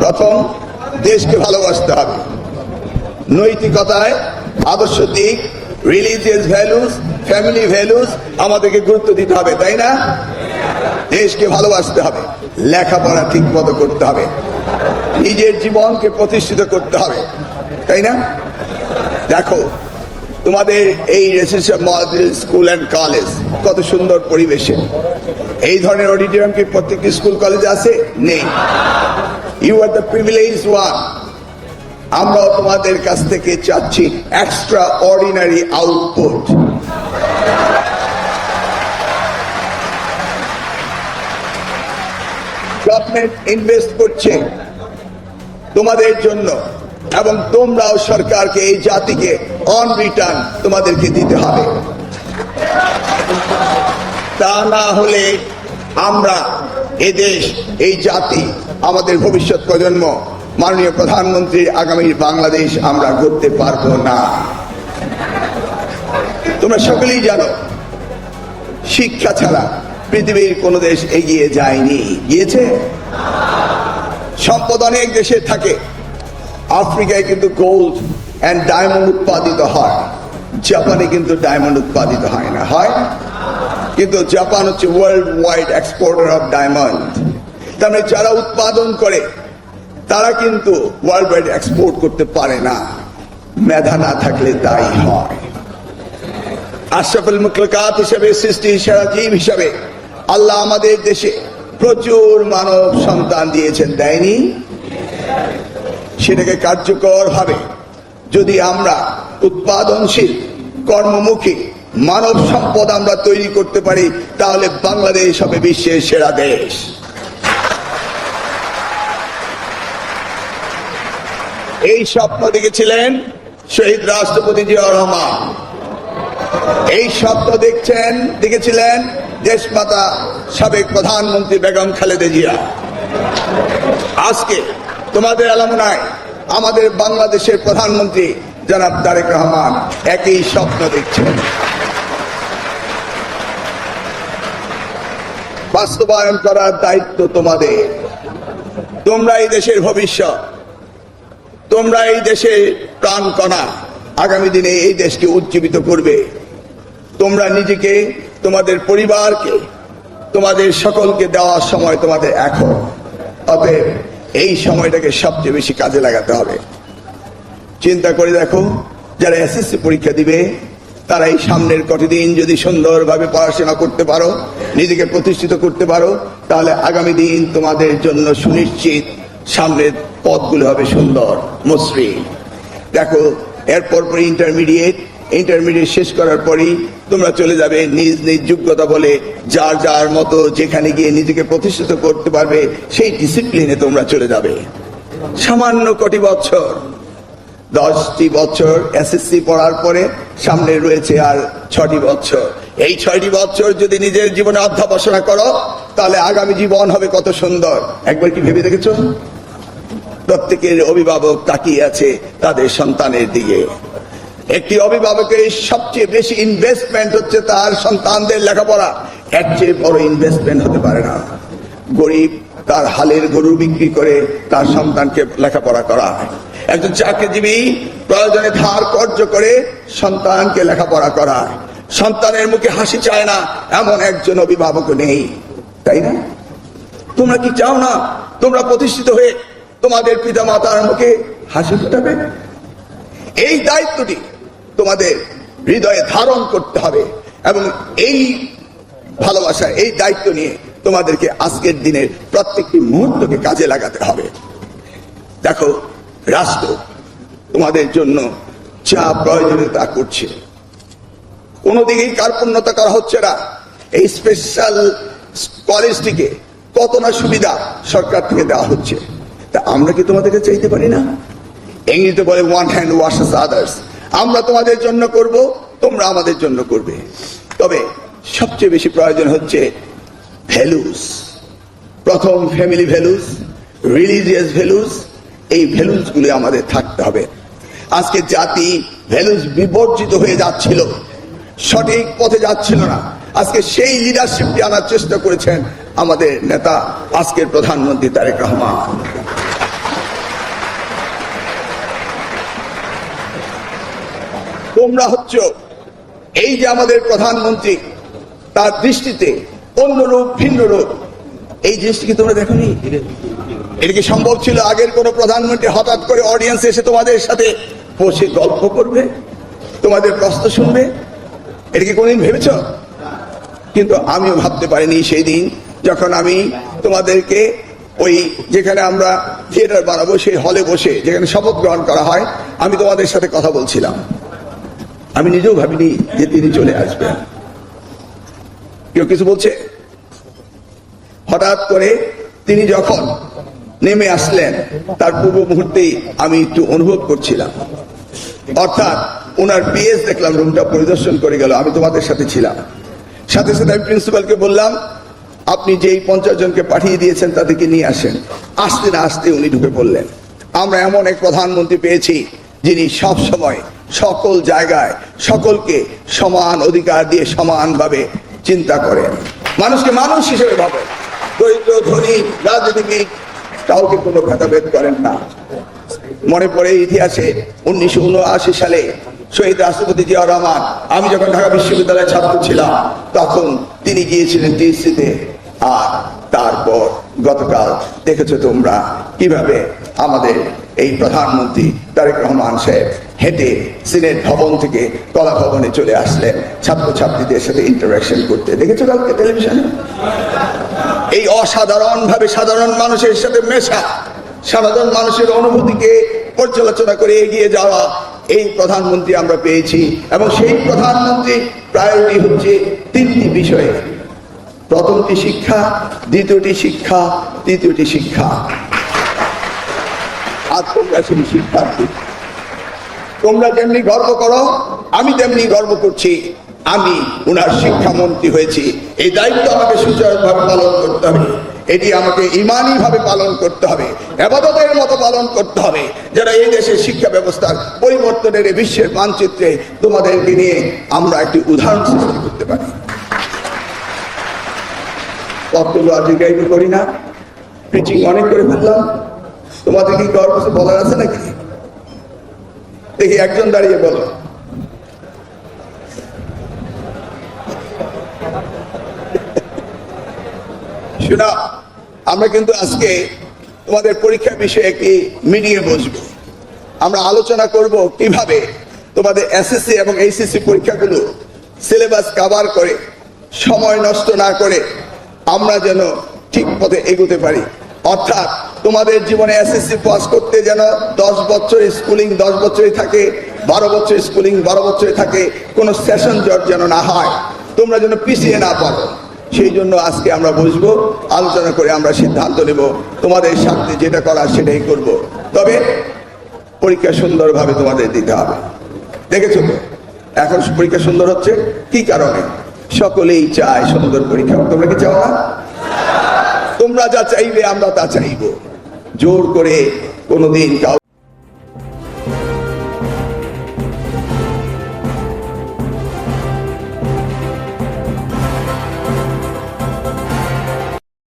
প্রথম, দেশকে ভালোবাসতে হবে। নৈতিকতায়, আদর্শ দিক, রিলিজিয়াস ভ্যালুস, ফ্যামিলি ভ্যালুস আমাদেরকে গুরুত্ব দিতে হবে, তাই না? দেশকে ভালোবাসতে হবে, লেখাপড়া ঠিক মতো করতে হবে, নিজের জীবনকে প্রতিষ্ঠিত করতে হবে, তাই না? দেখো, তোমাদের এই residential model school and college কত সুন্দর পরিবেশে। এই ধরনের অডিটোরিয়াম কি প্রত্যেকটি স্কুল কলেজে আছে? নেই। You are the privileged one. আমরাও তোমাদের কাছ থেকে চাচ্ছি extraordinary output. Government invest করছে তোমাদের জন্য, এবং তোমরাও সরকারকে, এই জাতিকে অন রিটার্ন তোমাদেরকে দিতে হবে। তা না হলে আমরা এদেশ, এই জাতি, আমাদের ভবিষ্যৎ প্রজন্ম, মাননীয় প্রধানমন্ত্রীর আগামীর বাংলাদেশ আমরা গড়তে পারবো না। তোমরা সকলেই জানো, শিক্ষা ছাড়া পৃথিবীর কোন দেশ এগিয়ে যায়নি। গিয়েছে? সম্পদ অনেক দেশে থাকে। আফ্রিকায় কিন্তু গোল্ড অ্যান্ড ডায়মন্ড উৎপাদিত হয়, জাপানে কিন্তু ডায়মন্ড উৎপাদিত হয় না। হয়? কিন্তু জাপান হচ্ছে world wide exporter of diamond. তার মানে যারা উৎপাদন করে তারা কিন্তু ওয়ার্ল্ড ওয়াইড এক্সপোর্ট করতে পারে না। মেধা না থাকলে তাই হয়। আশরাফুল মাখলুকাত হিসেবে, সৃষ্টির সেরা জীব হিসাবে আল্লাহ আমাদের দেশে প্রচুর মানব সন্তান দিয়েছেন, দেয়নি? সেটাকে কার্যকর ভাবে যদি আমরা উৎপাদনশীল, কর্মমুখী মানব সম্পদ আমরা তৈরি করতে পারি, তাহলে বাংলাদেশ হবে বিশ্বের সেরা দেশ। এই স্বপ্ন দেখেছিলেন শহীদ রাষ্ট্রপতি জিয়াউর রহমান। এই স্বপ্ন দেখেছিলেন দেশমাতা সাবেক প্রধানমন্ত্রী বেগম খালেদা জিয়া। আজকে তোমাদের এলামনায় আমাদের বাংলাদেশের প্রধানমন্ত্রী জনাব তারেক রহমান একই স্বপ্ন দেখছেন। বাস্তবায়ন করার দায়িত্ব তোমাদের। তোমরা এই দেশের ভবিষ্যৎ, তোমরা এই দেশের প্রাণকণা। আগামী দিনে এই দেশকে উজ্জীবিত করবে। তোমরা নিজেকে, তোমাদের পরিবারকে, তোমাদের সকলকে দেওয়ার সময় তোমাদের এখন। অতএব এই সময়টাকে সবচেয়ে বেশি কাজে লাগাতে হবে। চিন্তা করে দেখো, যারা এসএসসি পরীক্ষা দিবে তারা এই সামনের কতদিন যদি সুন্দরভাবে পড়াশোনা করতে পারো, নিজেকে প্রতিষ্ঠিত করতে পারো, তাহলে আগামী দিন তোমাদের জন্য সুনিশ্চিত সামনের পথগুলো হবে সুন্দর, মসৃণ। দেখো, এরপর ইন্টারমিডিয়েট শেষ করার পরই তোমরা চলে যাবে নিজ নিজ যোগ্যতা বলে যার যার মতো যেখানে গিয়ে নিজেকে প্রতিষ্ঠিত করতে পারবে সেই ডিসিপ্লিনে তোমরা চলে যাবে। সামান্য কটি বছর, 10টি বছর এসএসসি পড়ার পরে সামনে রয়েছে আর 6টি বছর। এই 6টি বছর যদি নিজের জীবনে অধ্যবসায় করো, তাহলে আগামী জীবন হবে কত সুন্দর। একবার কি ভেবে দেখেছো? প্রত্যেকের অভিভাবক তাকিয়ে আছে তাদের সন্তানের দিকে। একটি অভিভাবকের সবচেয়ে বেশি ইনভেস্টমেন্ট হচ্ছে তার সন্তানদের লেখাপড়া। এর চেয়ে বড় ইনভেস্টমেন্ট হতে পারে না। গরিব তার হালের গরু বিক্রি করে তার সন্তানকে লেখাপড়া করায়। একজন চাকরিজীবী প্রয়োজনে ধার কর্জ করে সন্তানকে লেখাপড়া করায়। সন্তানের মুখে হাসি চায় না এমন একজন অভিভাবক নেই, তাই না? তোমরা কি চাও না তোমরা প্রতিষ্ঠিত হয়ে তোমাদের পিতা মাতার মুখে হাসি ফোটাবে? এই দায়িত্বটি তোমাদের হৃদয়ে ধারণ করতে হবে, এবং এই ভালোবাসা, এই দায়িত্ব নিয়ে তোমাদেরকে আজকের দিনের প্রত্যেকটি মুহূর্তকে কাজে লাগাতে হবে। দেখো, রাষ্ট্র তোমাদের জন্য যা প্রয়োজনীয় তা করছে, কোনো দিকেই কার্পণ্যতা করা হচ্ছে না। এই স্পেশাল কলেজটিকে কত না সুবিধা সরকার থেকে দেওয়া হচ্ছে, তা আমরা কি তোমাদেরকে চাইতে পারি না? ইংরেজিতে বলে ওয়ান হ্যান্ড ওয়াশেস আদার্স। আমরা তোমাদের জন্য করব, তোমরা আমাদের জন্য করবে। তবে সবচেয়ে বেশি প্রয়োজন হচ্ছে ভ্যালুস। প্রথম ফ্যামিলি ভ্যালুস, রিলিজিয়াস ভ্যালুস। এই ভ্যালুস গুলো আমাদের থাকতে হবে। আজকে জাতি ভ্যালুস বিবর্জিত হয়ে যাচ্ছিল, সঠিক পথে যাচ্ছিল না। আজকে সেই লিডারশিপটি আনার চেষ্টা করেছেন আমাদের নেতা, আজকের প্রধানমন্ত্রী তারেক রহমান। তোমরা হচ্ছ এই যে আমাদের প্রধানমন্ত্রী, তার দৃষ্টিতে অন্য রূপ, ভিন্ন রূপ। এই জিনিসটিকে তোমরা দেখোনি? এটা কি সম্ভব ছিল আগের কোন প্রধানমন্ত্রী হঠাৎ করে অডিয়েন্স এসে তোমাদের সাথে বসে গল্প করবে, তোমাদের প্রশ্ন শুনবে? এটা কি কোনদিন ভেবেছ? কিন্তু আমিও ভাবতে পারিনি সেই দিন যখন আমি তোমাদেরকে ওই যেখানে আমরা থিয়েটার বানাবো সেই হলে বসে যেখানে শপথ গ্রহণ করা হয়, আমি তোমাদের সাথে কথা বলছিলাম। আমি নিজেও ভাবিনি যে তিনি চলে আসবেন। কেউ কিছু বলছে? হঠাৎ করে তিনি যখন নেমে আসলেন তার পূর্ব মুহূর্তেই আমি একটু অনুভব করছিলাম, অর্থাৎ ওনার পিএস দেখলাম রুমটা পরিদর্শন করে গেল, আমি তোমাদের সাথে ছিলাম। সাথে সাথে আমি প্রিন্সিপালকে বললাম, আপনি যেই 50 জনকে পাঠিয়ে দিয়েছেন তাদেরকে নিয়ে আসেন। আসতে না আসতে উনি ঢুকে পড়লেন। আমরা এমন এক প্রধানমন্ত্রী পেয়েছি যিনি সব সময় সকল জায়গায় সকলকে সমান অধিকার দিয়ে সমানভাবে চিন্তা করেন, মানুষকে মানুষ হিসেবে ভাবেন, দরিদ্র ধনী রাজনীতিবিদ কাউকে কোনো ভেদাভেদ করেন না। মনে পড়ে ইতিহাসে 1979 সালে শহীদ রাষ্ট্রপতি জিয়াউর রহমান, আমি যখন ঢাকা বিশ্ববিদ্যালয়ের ছাত্র ছিলাম তখন তিনি গিয়েছিলেন টিএসসিতে। আর তারপর গতকাল দেখেছো তোমরা কিভাবে আমাদের এই প্রধানমন্ত্রী তারেক রহমান সাহেব হেঁটে সিনেট ভবন থেকে কলা ভবনে চলে আসলেন ছাত্রছাত্রীদের সাথে ইন্টারাকশন করতে। দেখেছো কালকে টেলিভিশনে? এই অসাধারণ ভাবে সাধারণ মানুষের সাথে মেশা, সাধারণ মানুষের অনুভূতিকে পর্যালোচনা করে এগিয়ে যাওয়া এই প্রধানমন্ত্রী আমরা পেয়েছি। এবং সেই প্রধানমন্ত্রী প্রায়োরিটি হচ্ছে 3টি বিষয়ে। প্রথমটি শিক্ষা, দ্বিতীয়টি শিক্ষা, তৃতীয়টি শিক্ষা। আর তোমরা সেই শিক্ষার্থী, তোমরা যেমনি গর্ব করো আমি তেমনি গর্ব করছি আমি উনার শিক্ষামন্ত্রী হয়েছি। এই দায়িত্ব আমাকে সুচারুভাবে পালন করতে হবে, এটি আমাকে ইমানি ভাবে পালন করতে হবে, ইবাদতের মতো পালন করতে হবে, যারা এই দেশের শিক্ষা ব্যবস্থার পরিবর্তনের বিশ্বের মানচিত্রে তোমাদেরকে নিয়ে আমরা একটি উদাহরণ সৃষ্টি করতে পারি। কতগুলো দীর্ঘায়িত করি না, প্রিচিং অনেক করে ফেললাম। তোমাদের কি কারোর কিছু বলার আছে নাকি? দেখি একজন দাঁড়িয়ে বলো। শোনা, আমরা কিন্তু আজকে তোমাদের পরীক্ষা বিষয়ে একটি মিটিংয়ে বসবো। আমরা আলোচনা করব কিভাবে তোমাদের এসএসসি এবং এইচএসসি পরীক্ষাগুলো সিলেবাস কভার করে সময় নষ্ট না করে আমরা যেন ঠিক পথে এগোতে পারি। অর্থাৎ তোমাদের জীবনে এসএসসি পাস করতে যেন 10 বছর স্কুলিং 10 বছরই থাকে, 12 বছর স্কুলিং 12 বছরই থাকে, কোনো সেশন জট যেন না হয়, তোমরা যেন পিছিয়ে না পারো। সেই জন্য আজকে আমরা বসবো, আলোচনা করে আমরা সিদ্ধান্ত নেব তোমাদের সাথে যেটা করার সেটাই করব। তবে পরীক্ষা সুন্দরভাবে তোমাদের দিতে হবে। দেখেছো তো এখন পরীক্ষা সুন্দর হচ্ছে কি কারণে? সকলেই চায় সুন্দর পরীক্ষা। তোমরা কি চাও না? তোমরা যা চাইবে আমরা তা চাইবো। জোর করে কোনোদিন কাউ